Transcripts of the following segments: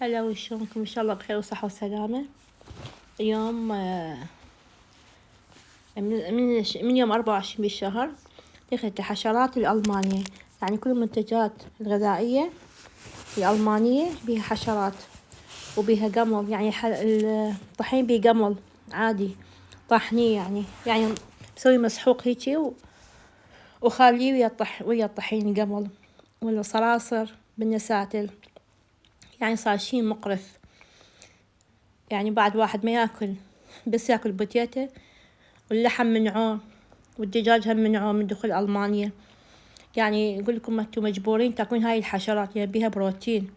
هلا وشلونكم؟ ان شاء الله بخير وصحة وسلامة. اليوم من يوم 24 بالشهر دخلت الحشرات الألمانية، يعني كل المنتجات الغذائية الألمانية بيها حشرات وبيها قمل، يعني الطحين بيه قمل عادي طحنيه، يعني بسوي مسحوق هيجي وخاليه ويا الطحين قمل ولا صراصر بالنساتل، يعني صار شي مقرف. يعني بعد واحد ما ياكل بس ياكل بوتيتا، واللحم منعوه والدجاج هم منعوه من دخول ألمانيا. يعني يقول لكم انتم مجبورين تاكلون هاي الحشرات، يعني بيها بروتين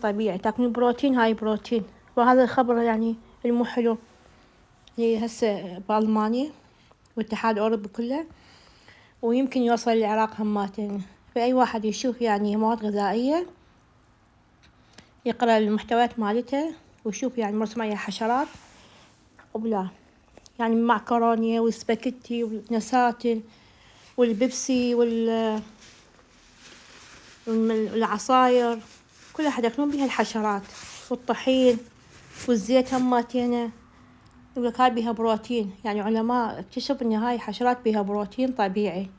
طبيعي، تاكلون بروتين، هاي بروتين. وهذا الخبر يعني المو حلو اللي هسه بألمانيا والاتحاد الأوروبي كله، ويمكن يوصل للعراق هماتين. فأي واحد يشوف يعني مواد غذائية يقرأ المحتويات مالتها ويشوف يعني مرسوم عليها حشرات وبلا، يعني معكرونية والسباكيتي والنساتل والبيبسي والعصاير كلها حياكلون بيها الحشرات، والطحين والزيت هماتينه يقولك هاي بيها بروتين. يعني علماء اكتشفوا ان هاي حشرات بيها بروتين طبيعي،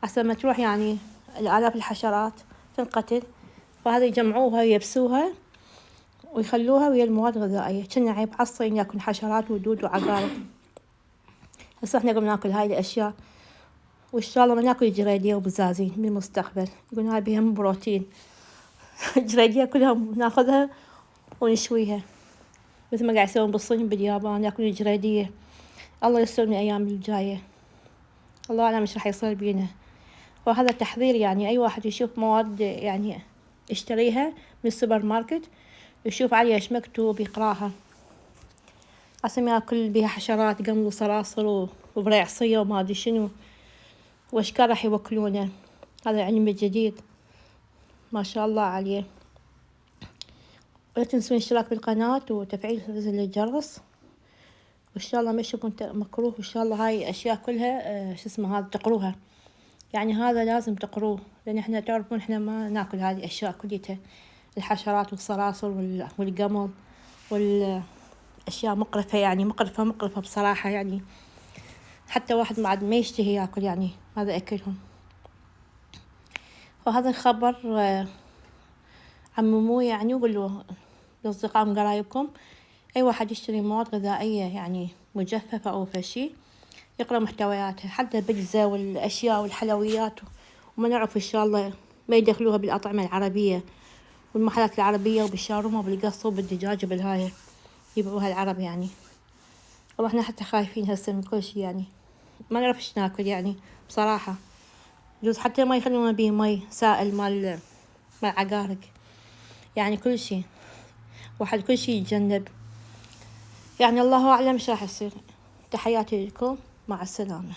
أحسن ما تروح يعني الآلاف الحشرات تنقتل. فهذا يجمعوها ويبسوها ويخلوها ويا المواد الغذائية، كنا عيب عصري ياكل حشرات ودود وعقارب. هسه احنا قمنا ناكل هاي الأشياء، وإن شاء الله ما ناكل جريدية وبزازين بالمستقبل، يقولون هاي بيهم بروتين. الجريدية كلها ناخذها ونشويها مثل ما قاعد يسوون بالصين باليابان، ياكلون الجريدية. الله يسترنا الأيام الجاية، الله أعلم إيش راح يصير بينا. وهذا تحذير، يعني أي واحد يشوف مواد يعني يشتريها من السوبر ماركت يشوف عليها إيش مكتوب يقراها، عشان ما ياكل بيها حشرات قمل وصراصر وبريعصية وما أدري شنو وأشكال راح يوكلونه. هذا علم جديد ما شاء الله عليه. ولا تنسون الاشتراك بالقناة وتفعيل زر الجرس، وإن شاء الله ما يشوفون مكروه. وإن شاء الله هاي الأشياء كلها شو اسمه هذا تقروها، يعني هذا لازم تقروه، لأن احنا تعرفون احنا ما ناكل هذه الأشياء كلها، الحشرات والصراصر والقمل والأشياء مقرفة، يعني مقرفة بصراحة. يعني حتى واحد بعد ما يشتهي ياكل يعني هذا أكلهم. وهذا الخبر عمموه يعني، وقولوا لأصدقائكم قرايبكم أي واحد يشتري مواد غذائية يعني مجففة أو فشي يقرأ محتوياتها، حتى البيتزا والأشياء والحلويات، وما نعرف إن شاء الله ما يدخلوها بالأطعمة العربية والمحلات العربية وبالشاورما وبالقص وبالدجاج وبالهاي يبيعوها العرب. يعني والله احنا حتى خايفين هسه من كل شي، يعني ما نعرف ايش ناكل يعني بصراحة. يجوز حتى ما يخلونا بيه مي سائل مال عقارق، يعني كل شي واحد كل شي يتجنب. يعني الله أعلم ايش راح يصير. تحياتي لكم، مع السلامة.